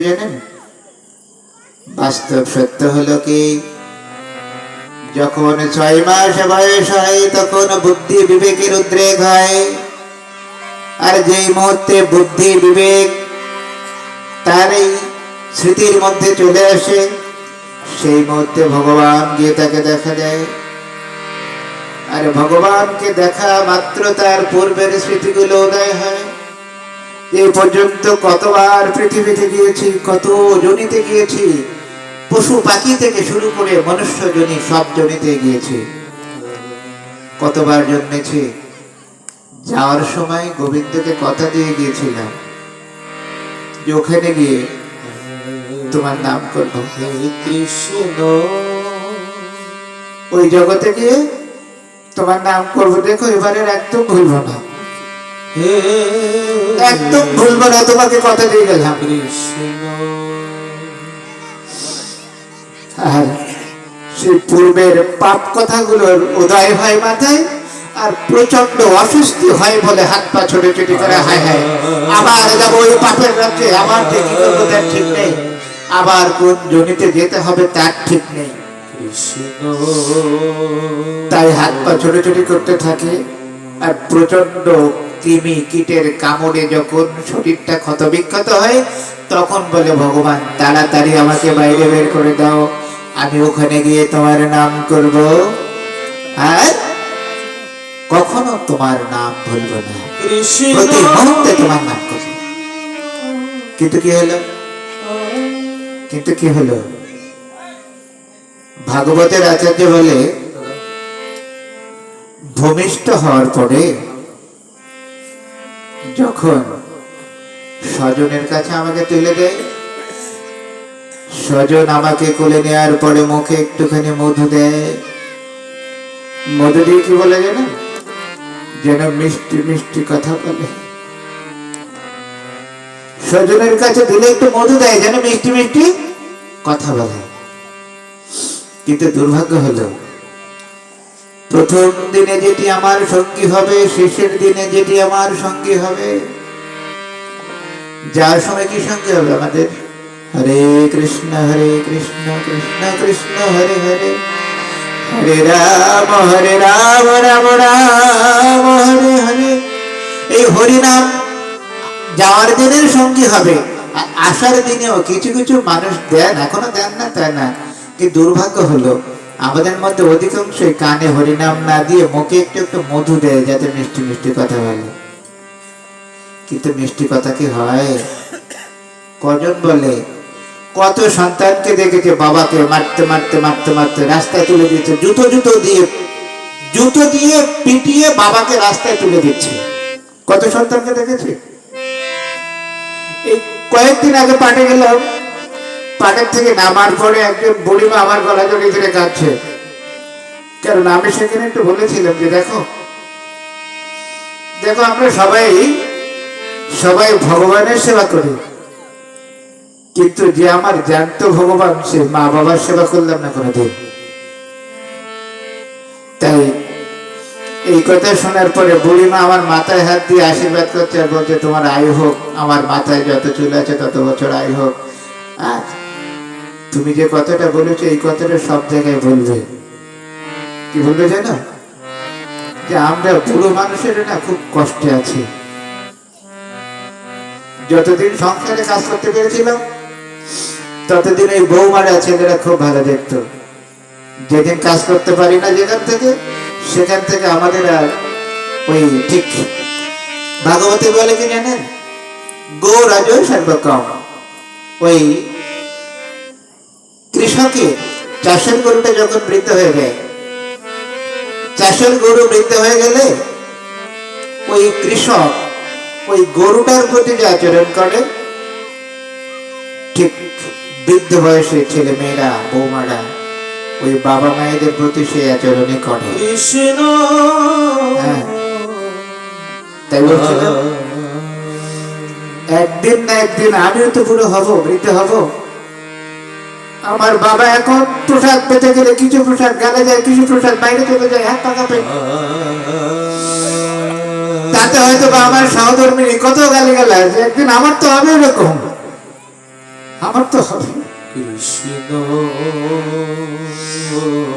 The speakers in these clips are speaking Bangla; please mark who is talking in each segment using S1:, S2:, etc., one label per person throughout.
S1: জানেন বাস্তব সত্য হলো কি, যখন 6 মাস বয়স হয় তখন বুদ্ধি বিবেকের উদ্রেক হয়। আর যেই মুহূর্তে বুদ্ধি বিবেক তার এই স্মৃতির মধ্যে চলে আসে, সেই মুহূর্তে ভগবান গিয়ে তাকে দেখা দেয়। আর ভগবানকে দেখা মাত্র তার পূর্বের স্মৃতিগুলো উদয় হয়। এই পর্যন্ত কতবার পৃথিবীতে গিয়েছি, কত জনিতে গিয়েছি, পশু পাখি থেকে শুরু করে মনুষ্য জনি সব জনিতে গিয়েছি, কতবার জন্মেছি। যাওয়ার সময় গোবিন্দকে কথা দিয়ে গিয়েছিলাম যে ওখানে গিয়ে তোমার নাম করবো কৃষ্ণ, ওই জগতে গিয়ে তোমার নাম করবো। দেখো এবারের একদম ভুলবো না, একদম ভুলবো না, তোমাকে কথা দিয়ে গেলাম। আর সেই পূর্বের পাপ কথাগুলোর উদয় হয় মাথায়, আর প্রচন্ড অসুস্থ হয় বলে হাত পা ছোটাছুটি করে, হায় হায় আবার যাবো ওই পাপের রাজ্যে, আবার যে কি করবো তার ঠিক নেই, আবার কোন জমিতে যেতে হবে তার ঠিক নেই। তাই হাত পা ছোটাছুটি করতে থাকে। আর প্রচন্ড কৃমি কীটের কামড়ে যখন শরীরটা ক্ষতবিক্ষত হয়, তখন বলে ভগবান তাড়াতাড়ি আমাকে বাইরে বের করে দাও, আমি ওখানে গিয়ে তোমার নাম করব, আর কখনো তোমার নাম ভুলবো না, প্রতি মুহূর্তে তোমার নাম করব। কিন্তু কি হলো, কিন্তু কি হলো, ভাগবতের আচার্য বলে ভূমিষ্ঠ হওয়ার পরে যখন স্বজনের কাছে আমাকে তুলে দেয়, স্বজন আমাকে কোলে নেওয়ার পরে মুখে একটুখানি মধু দেয়। মধু দিয়ে কি বলে জানো, যেন মিষ্টি মিষ্টি কথা বলে। স্বজনের কাছে দিলে একটু মধু দেয়, যেন মিষ্টি মিষ্টি কথা বলে। কিন্তু দুর্ভাগ্য হলো, প্রথম দিনে যেটি আমার সঙ্গী হবে, শেষের দিনে যেটি আমার সঙ্গী হবে। যার সময় কি সঙ্গী হবে আমাদের, হরে কৃষ্ণ কৃষ্ণ কৃষ্ণ হরে হরে, হরে রাম রাম রাম হরে হরে। এই হরি নাম যাওয়ার দিনের সঙ্গী হবে। আর আসার দিনেও কিছু কিছু মানুষ দেন, এখনো দেন না তাই না, কি দুর্ভাগ্য হলো আমাদের মধ্যে অধিকাংশই কানে হরিনাম না দিয়ে মুখে একটু একটু মধু দেয়, যাতে মিষ্টি মিষ্টি কথা বলে। কিন্তু মিষ্টি কথা কি হয়? কজন বলে, কত সন্তানকে দেখেছে বাবাকে মারতে মারতে মারতে মারতে রাস্তায় তুলে দিচ্ছে, জুতো দিয়ে পিটিয়ে বাবাকে রাস্তায় তুলে দিচ্ছে। কত সন্তানকে দেখেছে। এই কয়েকদিন আগে পাটে গেলাম, পাটের থেকে নামার পরে একজন বুড়িমা আমার গলা জড়িয়ে ধরে কাঁদছে। কারণ আমি সেখানে একটু বলেছিলাম যে দেখো দেখো আমরা সবাই ভগবানের সেবা করি, কিন্তু যে আমার জ্যান্ত ভগবান, সে মা বাবার সেবা করলাম না কোনোদিন। তাই এই কথা শোনার পরে বুড়িমা আমার মাথায় হাত দিয়ে আশীর্বাদ করছে আর বলছে তোমার আয়ু হোক, আমার মাথায় যত চুল আছে তত বছর আয়ু হোক। আর তুমি যে কথাটা বলেছো এই কথাটা সব জায়গায় বলবে। কি বলবে জানো, যে আমরা বুড়ো মানুষের না খুব কষ্টে আছি। যতদিন সংসারে কাজ করতে পেরেছিলাম ততদিন এই বৌমারা ছেলেরা খুব ভালো দেখতো। যেদিন কাজ করতে পারি না সেখান থেকে আমাদের আর ওই ঠিক ভাগবতে বলে কি জানেন, গো রাজ সর্বকম। ওই কৃষকের চাষের গরুটা যখন বৃদ্ধ হয়ে যায়, চাষের গরু বৃদ্ধ হয়ে গেলে ওই কৃষক ওই গরুটার প্রতি যে আচরণ করে, ঠিক বৃদ্ধ বয়সে ছেলে মেয়েরা বৌমারা ওই বাবা মায়েদের প্রতি সেই আচরণই করে। তাই বলছিলাম একদিন না একদিন আমিও তো বুড়ো হব, বৃদ্ধ হব। আমার বাবা এখন প্রসাদ পেতে গেলে কিছু প্রসাদ গালে যায়, কিছু প্রসাদ বাইরে চলে যায়, হাত পা কাঁপে। তাতে হয়তো বা আমার সহধর্মিনী কত গালি গালা, একদিন আমার তো হবে এরকম। আমার তো হবে।
S2: কৃষ্ণ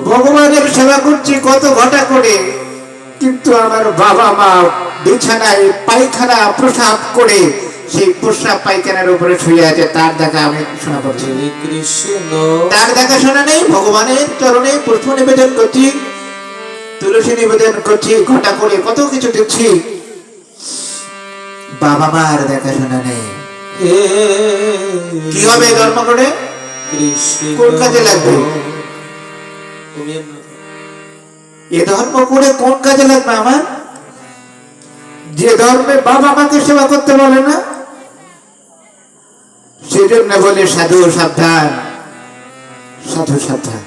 S1: ভগবানের সেবা করছি কত ঘটা করে, কিন্তু আমার বাবা মা বিছানায় পায়খানা প্রসাব করে সেই প্রসাব পায়খানার উপরে শুয়ে আছে, তার দেখা আমি শোনা করছি।
S2: কৃষ্ণ
S1: তার দেখাশোনা নেই। ভগবানের চরণে পুষ্প নিবেদন করছি, তুলসী নিবেদন করছি, ঘটা করে কত কিছু দিচ্ছি, বাবা মার দেখাশোনা নেই। কি হবে ধর্ম করে? কোন কাজে লাগবে? এ ধর্ম করে কোন কাজে লাগবে আমার? যে ধর্মে বাবা মাকে সেবা করতে বলে না, সেজন্য বলে সাধু সাবধান, সাধু সাবধান।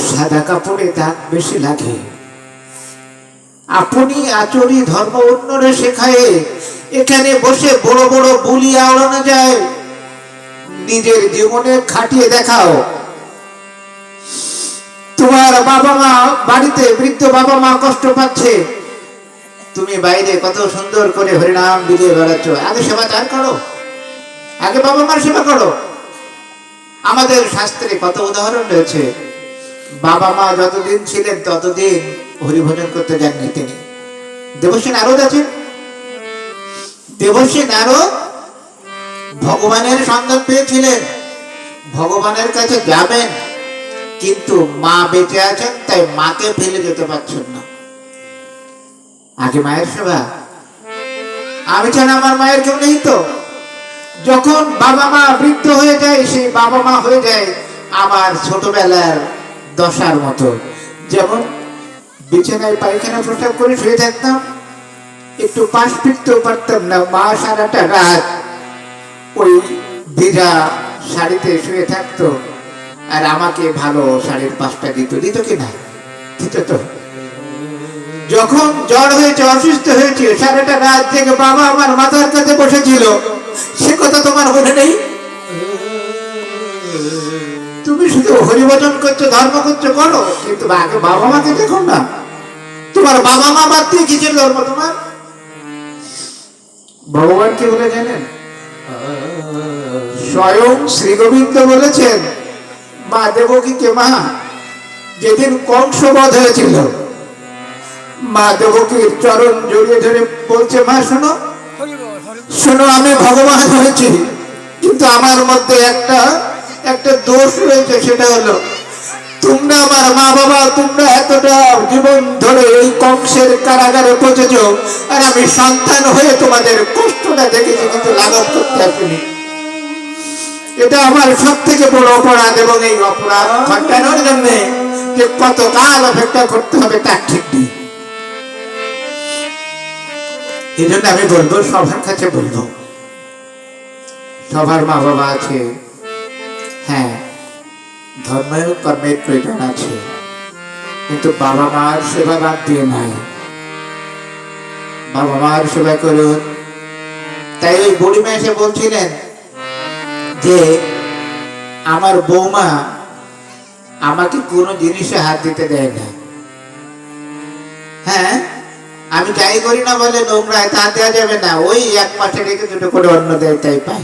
S1: সাদা কাপড়ে দাগ বেশি লাগে। আপনি আচরি ধর্ম অন্যরে শেখায়, এখানে বসে বড় বড় বুলি আওড়ানো যায়, নিজের জীবনে খাটিয়ে দেখাও। তোমার বাবা মা বাড়িতে, বৃদ্ধ বাবা মা কষ্ট পাচ্ছে, তুমি বাইরে কত সুন্দর করে হরিনাম বিলিয়ে বেড়াচ্ছ। আগে সেবা তার করো, আগে বাবা মার সেবা করো। আমাদের শাস্ত্রে কত উদাহরণ রয়েছে, বাবা মা যতদিন ছিলেন ততদিন হরিভজন করতে যাননি তিনি। দেবশ্রী নারদ আছেন, দেবশ্রী নারদ ভগবানের সন্ধান পেয়েছিলেন, ভগবানের কাছে যাবেন, কিন্তু মা বেঁচে আছেন, তাই মাকে ফেলে যেতে পারছেন না। আগে মায়ের সেবা। আমি ছাড়া আমার মায়ের কেউ নেই তো। যখন বাবা মা বৃদ্ধ হয়ে যায়, সেই বাবা মা হয়ে যায় আমার ছোটবেলার দশার মতো। যেমন বিছানায় পায়খানা প্রসাব করে শুয়ে থাকতাম, একটু পাশ ফিরতেও পারতাম না, মা সারাটা রাত ওই ভিজা শাড়িতে শুয়ে থাকতো, আর আমাকে ভালো শাড়ির পাশটা দিত। দিত কিনা? দিত তো। যখন জ্বর হয়েছে, অসুস্থ হয়েছে, সারাটা রাত থেকে বাবা আমার মাথার কাছে বসেছিল, সে কথা তোমার মনে নেই? তুমি শুধু হরিভজন করছো, ধর্ম করছো, করো, কিন্তু আগে বাবা মাকে দেখো না। তোমার বাবা মা বাদ দিয়ে কি ছিল ধর্ম তোমার? ভগবান কি বলে জানেন? স্বয়ং শ্রী গোবিন্দ বলেছেন মা দেবকীকে, মা যেদিন কংস বধ হয়েছিল, মা দেবকীর চরণ জড়িয়ে ধরে বলছে, মা শোনো শোনো, আমি ভগবান হয়েছি, কিন্তু আমার মধ্যে একটা দোষ রয়েছে। সেটা হলো তোমরা আমার মা বাবা, তোমরা এতটা জীবন ধরে এই কংসের কারাগারে পৌঁছেছ, আর আমি সন্তান হয়ে তোমাদের কষ্টটা দেখেছি, কিন্তু লাঘব করতে আসিনি। এটা আমার সব থেকে বড় অপরাধ, এবং এই অপরাধ ঘটানোর জন্য যে কতকাল অপেক্ষা করতে হবে তার ঠিক নেই। এই জন্য আমি বলবো, সবার কাছে বলবো, সবার মা বাবা আছে, হ্যাঁ ধর্মের কর্মের প্রয়োজন আছে, কিন্তু বাবা মার সেবা বাদ দিয়ে নাই। বাবা মার সেবা করুন। তাই ওই বুড়িমা এসে বলছিলেন যে আমার বৌমা আমাকে কোনো জিনিসে হাত দিতে দেয় না। হ্যাঁ, আমি যাই করি না বলে নোংরায় তা দেওয়া যাবে না, ওই এক পাশে রেখে দুটো করে অন্য দেয়, তাই পাই।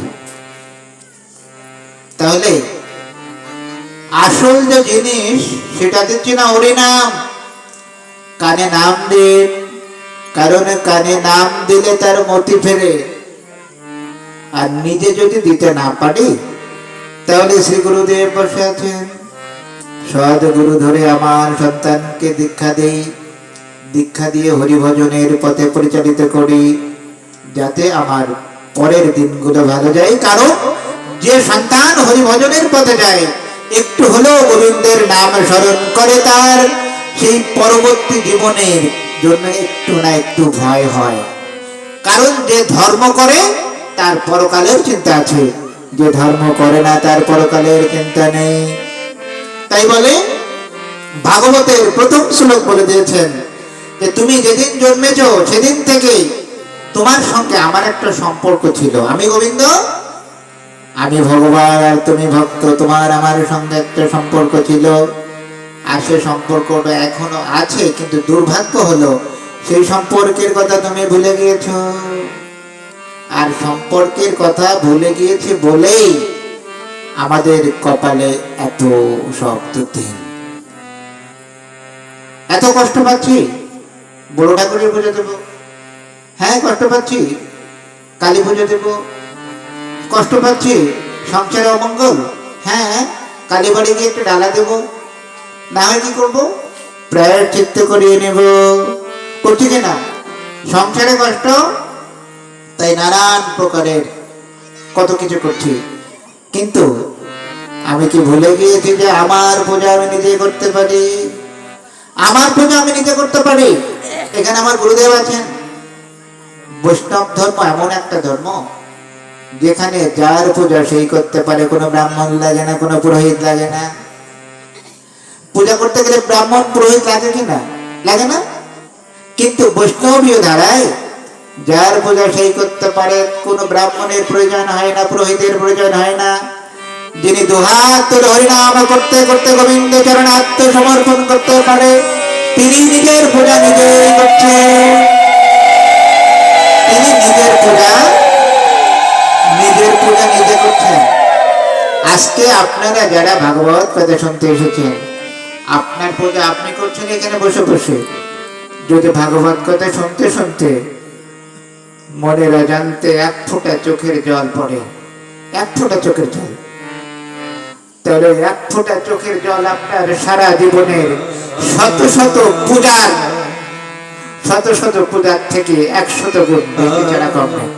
S1: তাহলে আসল যে জিনিস সেটা দিচ্ছি না হরিনাম। কানে নাম দিন, কারণ কানে নাম দিলে তার মতি ফেরে। আর নিজে যদি দিতে না পারি, তাহলে শ্রী গুরুদেব বসে আছেন, সদ গুরু ধরে আমার সন্তানকে দীক্ষা দেই, দীক্ষা দিয়ে হরিভজনের পথে পরিচালিত করি, যাতে আমার পরের দিনগুলো ভালো যায়। কারণ যে সন্তান হরিভজনের পথে যায়, একটু হলেও গোবিন্দের নাম স্মরণ করে, তার সেই পরবর্তী জীবনের জন্য একটু না একটু ভয় হয়। কারণ যে ধর্ম করে তার পরকালের চিন্তা আছে, যে ধর্ম করে না তার পরকালের চিন্তা নেই। তাই বলে ভাগবতের প্রথম শ্লোক বলে দিয়েছেন যে তুমি যেদিন জন্মেছ সেদিন থেকে তোমার সঙ্গে আমার একটা সম্পর্ক ছিল। আমি গোবিন্দ, আমি ভগবান, আর তুমি ভক্ত, তোমার আমার সঙ্গে একটা সম্পর্ক ছিল। আর সে সম্পর্কটা এখনো আছে, কিন্তু দুর্ভাগ্য হলো সেই সম্পর্কের কথা তুমি ভুলে গিয়েছ। আর সম্পর্কের কথা ভুলে গিয়েছি বলেই আমাদের কপালে এত সব দিন, এত কষ্ট পাচ্ছি। বড় ঠাকুরের পুজো দেবো, হ্যাঁ কষ্ট পাচ্ছি। কালী পুজো দেব, কষ্ট পাচ্ছি। সংসারে অমঙ্গল, হ্যাঁ কালী বাড়ি গিয়ে একটু ডালা দেব, না হয় কি করবো, প্রায় চিত্ত করিয়ে নেব। করছি কিনা? সংসারে কষ্ট, তাই নানান প্রকারের কত কিছু করছি। কিন্তু আমি কি ভুলে গিয়েছি যে আমার পূজা আমি নিজে করতে পারি? আমার পূজা আমি নিজে করতে পারি। এখানে আমার গুরুদেব আছেন। বৈষ্ণব ধর্ম এমন একটা ধর্ম যেখানে যার পূজা সেই করতে পারে, কোনো ব্রাহ্মণ লাগে না, কোনো পুরোহিত লাগে না। পূজা করতে গেলে ব্রাহ্মণ পুরোহিত লাগে কিনা? লাগে না। কিন্তু বৈষ্ণবীয় ধারায় যার পূজা সেই করতে পারে, কোনো ব্রাহ্মণের প্রয়োজন হয় না, পুরোহিতের প্রয়োজন হয় না। যিনি দুহাত তুলে হরিনাম করতে করতে গোবিন্দ চরণে আত্মসমর্পণ করতে পারে, তিনি নিজের পূজা নিজেই করছেন। তিনি নিজের পূজা নিজে করছেন। আজকে আপনারা যারা ভাগবত কথা শুনতে এসেছেন, আপনার পূজা আপনি করছেন এখানে বসে বসে। যদি ভাগবত কথা শুনতে শুনতে মনের অজান্তে এক ফোঁটা চোখের জল পড়ে, এক ফোঁটা চোখের জল, তাহলে এক ফোঁটা চোখের জল আপনার সারা জীবনের শত শত পূজার থেকে 100 গুণ বেশি ছাড়া কম নেই।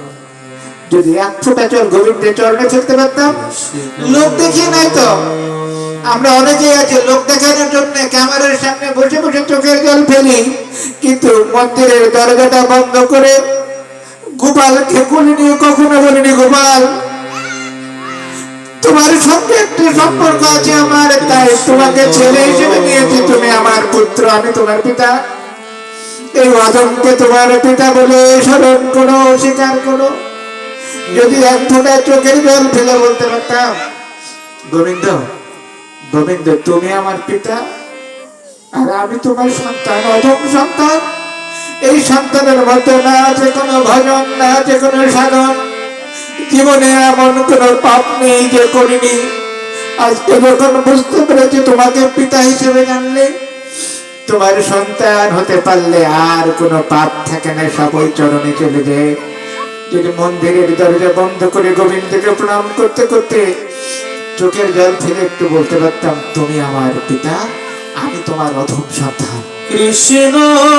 S1: যদি এক ফোঁটা জল গোবিন্দের চরণে ফেলতে পারতাম, লোক দেখিয়ে নাই তো। আমরা অনেকেই আছে লোক দেখানোর জন্য ক্যামেরার সামনে বসে বসে চোখের জল ফেলি, কিন্তু মন্দিরের দরজাটা বন্ধ করে গোপালকে বলিনি, কখনো বলিনি গোপাল তোমার সঙ্গে একটি সম্পর্ক আছে আমার, তাই তোমাকে ছেলে হিসেবে নিয়েছি, তুমি আমার পুত্র, আমি তোমার পিতা। এই অধমকে তোমার পিতা বলে স্মরণ করো, স্বীকার করো। যদি এক ফোঁটা চোখের জল ফেলে বলতে পারতাম, গোবিন্দ গোবিন্দ তুমি আমার পিতা আর আমি তোমার সন্তান, অধম সন্তান। এই সন্তানের মতো না আছে কোনো ভজন, না আছে কোনো সাধন, জীবনে এমন কোন পাপ নেই যে করিনি। আজকে যখন বুঝতে পেরেছি তোমাকে পিতা হিসেবে জানলে, তোমার সন্তান হতে পারলে আর কোনো পাপ থাকে না, সবই চরণে চলে যায়। যদি মন্দিরের দরজা বন্ধ করে গোবিন্দকে প্রণাম করতে করতে চোখের জল ফেলে একটু বলতে পারতাম, তুমি আমার পিতা, আমি তোমার অধম সন্তান। কৃষ্ণ